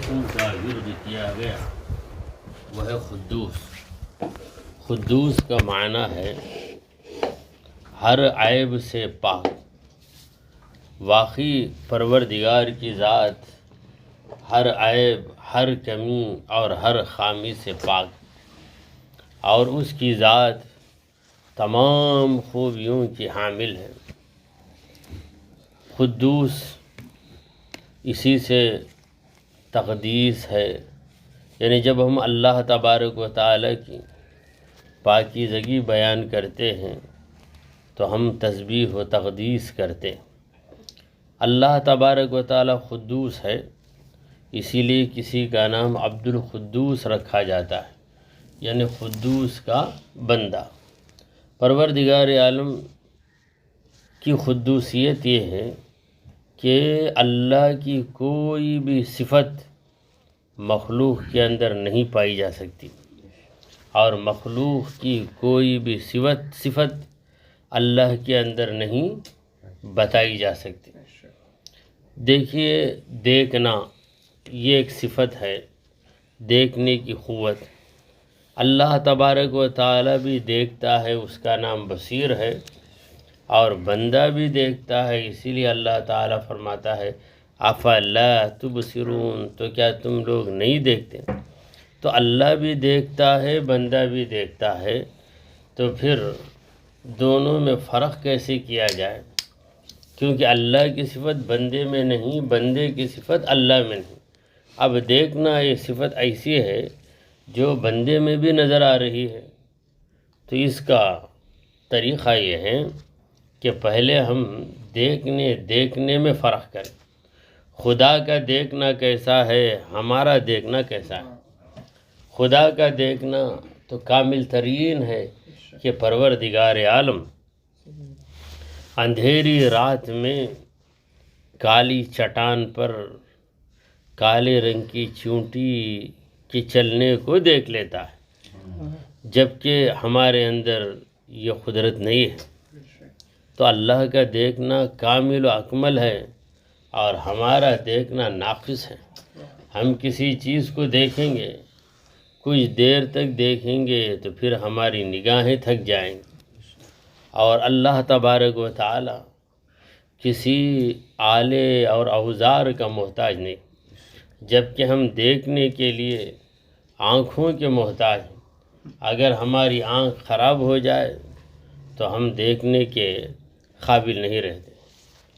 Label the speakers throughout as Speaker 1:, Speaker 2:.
Speaker 1: حکم کا ورد کیا گیا وہ ہے قدوس۔ قدوس کا معنی ہے ہر عیب سے پاک۔ واقعی پروردگار کی ذات ہر عیب، ہر کمی اور ہر خامی سے پاک، اور اس کی ذات تمام خوبیوں کی حامل ہے۔ قدوس اسی سے تقدیس ہے، یعنی جب ہم اللہ تبارک و تعالیٰ کی پاکیزگی بیان کرتے ہیں تو ہم تسبیح و تقدیس کرتے ہیں۔ اللہ تبارک و تعالیٰ قدوس ہے، اسی لیے کسی کا نام عبد القدوس رکھا جاتا ہے، یعنی قدوس کا بندہ۔ پروردگار عالم کی قدوسیت یہ ہے کہ اللہ کی کوئی بھی صفت مخلوق کے اندر نہیں پائی جا سکتی، اور مخلوق کی کوئی بھی صفت اللہ کے اندر نہیں بتائی جا سکتی۔ دیکھیے، دیکھنا یہ ایک صفت ہے، دیکھنے کی قوت۔ اللہ تبارک و تعالیٰ بھی دیکھتا ہے، اس کا نام بصیر ہے، اور بندہ بھی دیکھتا ہے، اسی لیے اللہ تعالیٰ فرماتا ہے افلا تبصرون، تو کیا تم لوگ نہیں دیکھتے؟ تو اللہ بھی دیکھتا ہے، بندہ بھی دیکھتا ہے، تو پھر دونوں میں فرق کیسے کیا جائے؟ کیونکہ اللہ کی صفت بندے میں نہیں، بندے کی صفت اللہ میں نہیں۔ اب دیکھنا یہ صفت ایسی ہے جو بندے میں بھی نظر آ رہی ہے، تو اس کا طریقہ یہ ہے کہ پہلے ہم دیکھنے میں فرق کریں۔ خدا کا دیکھنا کیسا ہے، ہمارا دیکھنا کیسا ہے؟ خدا کا دیکھنا تو کامل ترین ہے کہ پروردگار عالم اندھیری رات میں کالی چٹان پر کالے رنگ کی چونٹی کے چلنے کو دیکھ لیتا ہے، جبکہ ہمارے اندر یہ قدرت نہیں ہے۔ تو اللہ کا دیکھنا کامل و اکمل ہے، اور ہمارا دیکھنا ناقص ہے۔ ہم کسی چیز کو دیکھیں گے، کچھ دیر تک دیکھیں گے تو پھر ہماری نگاہیں تھک جائیں گی، اور اللہ تبارک و تعالی کسی آلے اور اوزار کا محتاج نہیں، جبکہ ہم دیکھنے کے لیے آنکھوں کے محتاج ہیں۔ اگر ہماری آنکھ خراب ہو جائے تو ہم دیکھنے کے قابل نہیں رہتے۔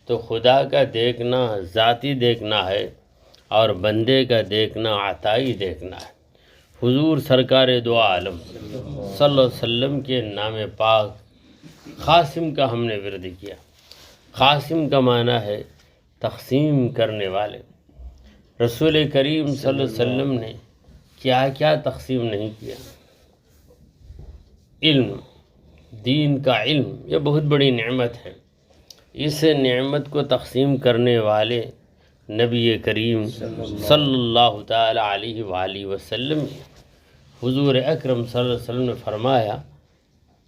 Speaker 1: تو خدا کا دیکھنا ذاتی دیکھنا ہے، اور بندے کا دیکھنا عطائی دیکھنا ہے۔ حضور سرکار دو عالم صلی اللہ علیہ وسلم کے نام پاک قاسم کا ہم نے ورد کیا۔ قاسم کا معنی ہے تقسیم کرنے والے۔ رسول کریم صلی اللہ علیہ وسلم نے کیا کیا تقسیم نہیں کیا؟ علم، دین کا علم، یہ بہت بڑی نعمت ہے۔ اس نعمت کو تقسیم کرنے والے نبی کریم صلی اللہ تعالی علیہ وآلہ وسلم، حضور اکرم صلی اللہ علیہ وسلم نے فرمایا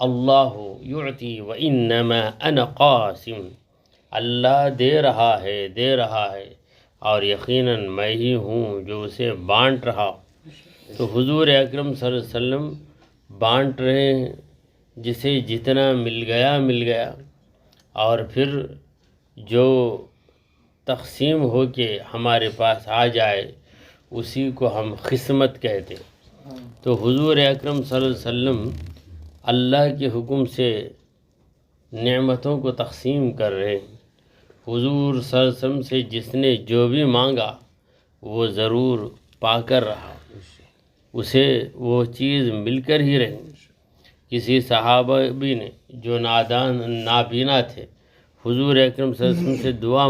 Speaker 1: اللہ یعطی وانما انا قاسم، اللہ دے رہا ہے اور یقیناً میں ہی ہوں جو اسے بانٹ رہا ہوں۔ تو حضور اکرم صلی اللہ علیہ وسلم بانٹ رہے ہیں، جسے جتنا مل گیا، اور پھر جو تقسیم ہو کے ہمارے پاس آ جائے اسی کو ہم قسمت کہتے ہیں۔ تو حضور اکرم صلی اللہ علیہ وسلم اللہ کے حکم سے نعمتوں کو تقسیم کر رہے ہیں۔ حضور صلی اللہ علیہ وسلم سے جس نے جو بھی مانگا وہ ضرور پا کر رہا، اسے وہ چیز مل کر ہی رہی۔ کسی صحابہ بھی نے جو نابینا تھے، حضور اکرم صلی اللہ علیہ وسلم سے دعا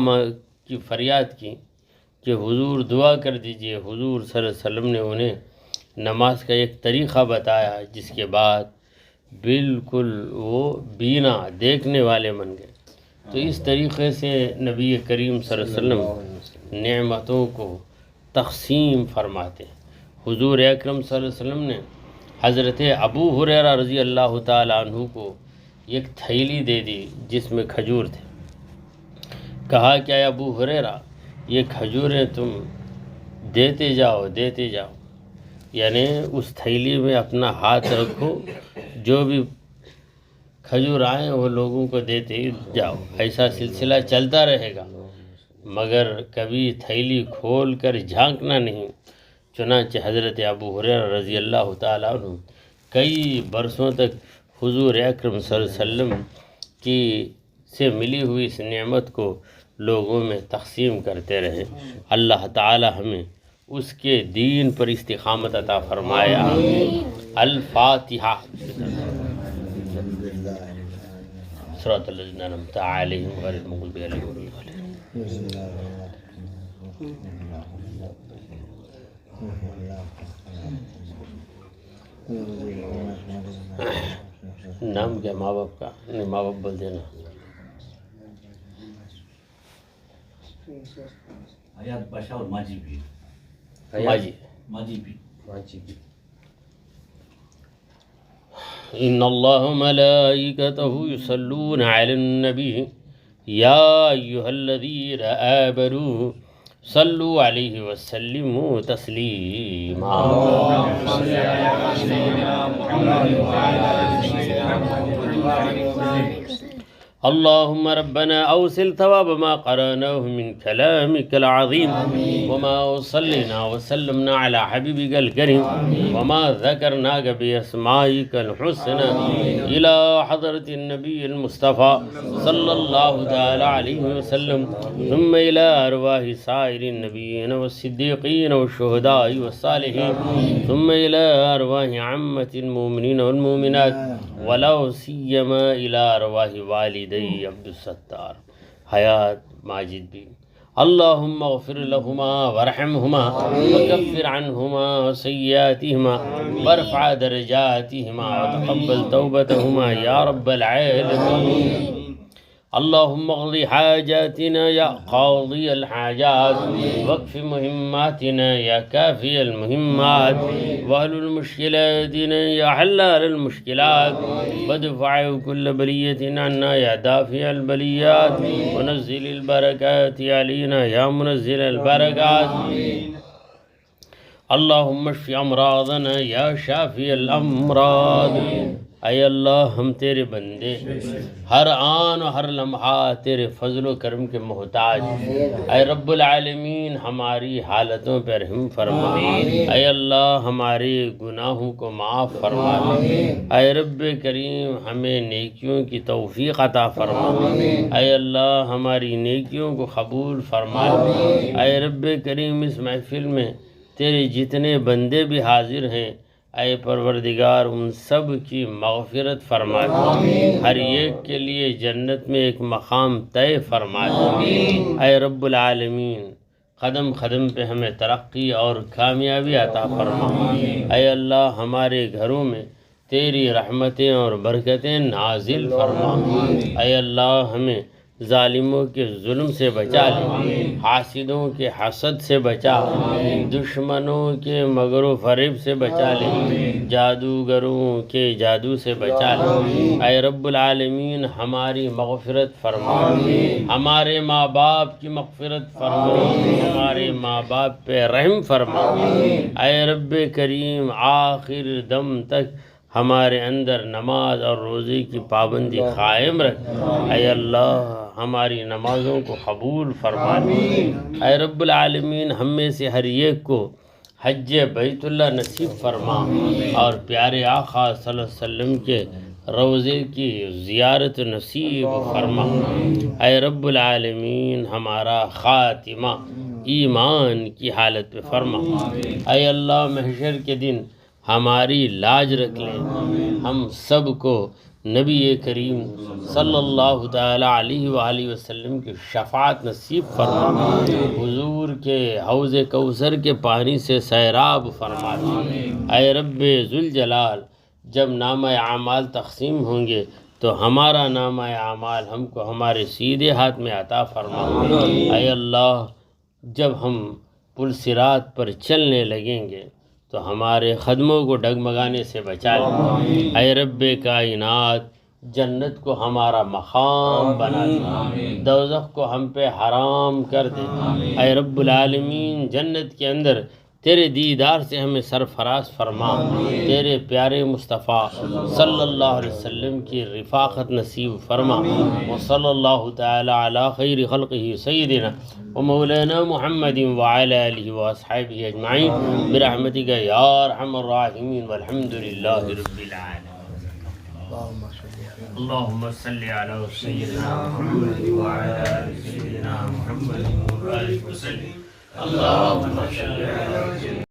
Speaker 1: کی فریاد کی کہ حضور دعا کر دیجئے۔ حضور صلی اللہ علیہ وسلم نے انہیں نماز کا ایک طریقہ بتایا، جس کے بعد بالکل وہ بینا دیکھنے والے بن گئے۔ تو اس طریقے سے نبی کریم صلی اللہ علیہ وسلم نعمتوں کو تقسیم فرماتے ہیں۔ حضور اکرم صلی اللہ علیہ وسلم نے حضرت ابو ہریرہ رضی اللہ تعالیٰ عنہ کو ایک تھیلی دے دی جس میں کھجور تھے۔ کہا کہ اے ابو ہریرہ، یہ کھجوریں تم دیتے جاؤ دیتے جاؤ، یعنی اس تھیلی میں اپنا ہاتھ رکھو، جو بھی کھجور آئیں وہ لوگوں کو دیتے ہی جاؤ، ایسا سلسلہ چلتا رہے گا، مگر کبھی تھیلی کھول کر جھانکنا نہیں۔ چنانچہ حضرت ابو ہریرہ رضی اللہ تعالیٰ عنہ کئی برسوں تک حضور اکرم صلی اللہ علیہ وسلم کی سے ملی ہوئی اس نعمت کو لوگوں میں تقسیم کرتے رہے۔ اللہ تعالی ہمیں اس کے دین پر استقامت عطا فرمائے، آمین۔ الفاتحہ۔ صراط الذین انعمت علیہم غیر المغضوب علیہم ولا الضالین۔ نام کیا ماں باپ کا؟ نہیں، ماں باپ بول دینا۔
Speaker 2: حیات پاشا اور ماجی بھی،
Speaker 1: ماجی
Speaker 2: ماجی بھی۔
Speaker 1: ان اللہ ملائکتہ یصلون علی النبی یا ایہا الذین آمنوا صلوا علیہ وسلموا تسلیما۔ اللهم ربنا أوصل ثواب ما قرأناه من كلامك العظيم وما صلينا وسلمنا على حبيبك الكريم وما ذكرناك بأسمائك الحسنى إلى حضرة النبي المصطفى صلى الله تعالى عليه وسلم، ثم إلى أرواح سائر النبيين والصديقين والشهداء والصالحين، ثم إلى أرواح عامة المؤمنين والمؤمنات، ولو سيما إلى أرواح والدي عبد الستار حیات ماجد بھی۔ اللهم اغفر لهما وارحمهما وكفر عنهما سيئاتهما وارفع درجاتهما وتقبل توبتهما يا رب العالمين۔ اللهم اقض حاجاتنا يا قاضي الحاجات، واكف مهماتنا يا كافي المهمات، واحلل المشكلاتنا يا حلال المشكلات، وادفع كل بلية عنا يا دافع البليات، ونزل البركات علينا يا منزل البركات۔ اللهم اشف امراضنا يا شافي الامراض۔ اے اللہ، ہم تیرے بندے ہر آن و ہر لمحہ تیرے فضل و کرم کے محتاج، اے رب العالمین ہماری حالتوں پہ رحم فرما، اے اللہ ہمارے گناہوں کو معاف فرما، اے رب کریم ہمیں نیکیوں کی توفیق عطا فرما، اے اللہ ہماری نیکیوں کو قبول فرما، اے رب کریم اس محفل میں تیرے جتنے بندے بھی حاضر ہیں، اے پروردگار ان سب کی مغفرت فرما، ہر ایک کے لیے جنت میں ایک مقام طے فرما، اے رب العالمین قدم قدم پہ ہمیں ترقی اور کامیابی عطا فرما، اے اللہ ہمارے گھروں میں تیری رحمتیں اور برکتیں نازل فرما، اے اللہ ہمیں ظالموں کے ظلم سے بچا لے، حاسدوں کے حسد سے بچا، دشمنوں کے مکر و فریب سے بچا لے، جادوگروں کے جادو سے بچا لے، اے رب العالمین ہماری مغفرت فرما، ہمارے ماں باپ کی مغفرت فرما، ہمارے ماں باپ پہ رحم فرما، اے رب کریم آخر دم تک ہمارے اندر نماز اور روزے کی پابندی قائم رکھ، اے اللہ ہماری نمازوں کو قبول فرما، اے رب العالمین ہم میں سے ہر ایک کو حج بیت اللہ نصیب فرما، اور پیارے آقا صلی اللہ علیہ وسلم کے روضے کی زیارت نصیب فرما، اے رب العالمین ہمارا خاتمہ ایمان کی حالت پہ فرما، اے اللہ محشر کے دن ہماری لاج رکھ لے، ہم سب کو نبی کریم صلی اللہ تعالی علیہ وآلہ وسلم کی شفاعت نصیب فرما، حضور کے حوض کوثر کے پانی سے سیراب فرما، اے رب ذوالجلال جب نامہ اعمال تقسیم ہوں گے تو ہمارا نامہ اعمال ہم کو ہمارے سیدھے ہاتھ میں عطا فرما، اے اللہ جب ہم پل صراط پر چلنے لگیں گے تو ہمارے قدموں کو ڈگمگانے سے بچا لے، اے رب کائنات جنت کو ہمارا مقام بنا دے، دوزخ کو ہم پہ حرام کر دے۔ اے رب العالمین، جنت کے اندر تیرے دیدار سے ہمیں سرفراز فرما، تیرے پیارے مصطفیٰ صلی اللہ علیہ وسلم کی رفاقت نصیب فرما۔ وصلی اللہ تعالی علی خیر خلقہ سیدنا ومولانا محمد وعلی آلہ واصحابہ اجمعین برحمتک یا ارحم الراحمین والحمد للہ رب العالمین۔ اللہم صلی علی سیدنا محمد وعلی آل سیدنا محمد وبارک وسلم۔ اللہم صلی علی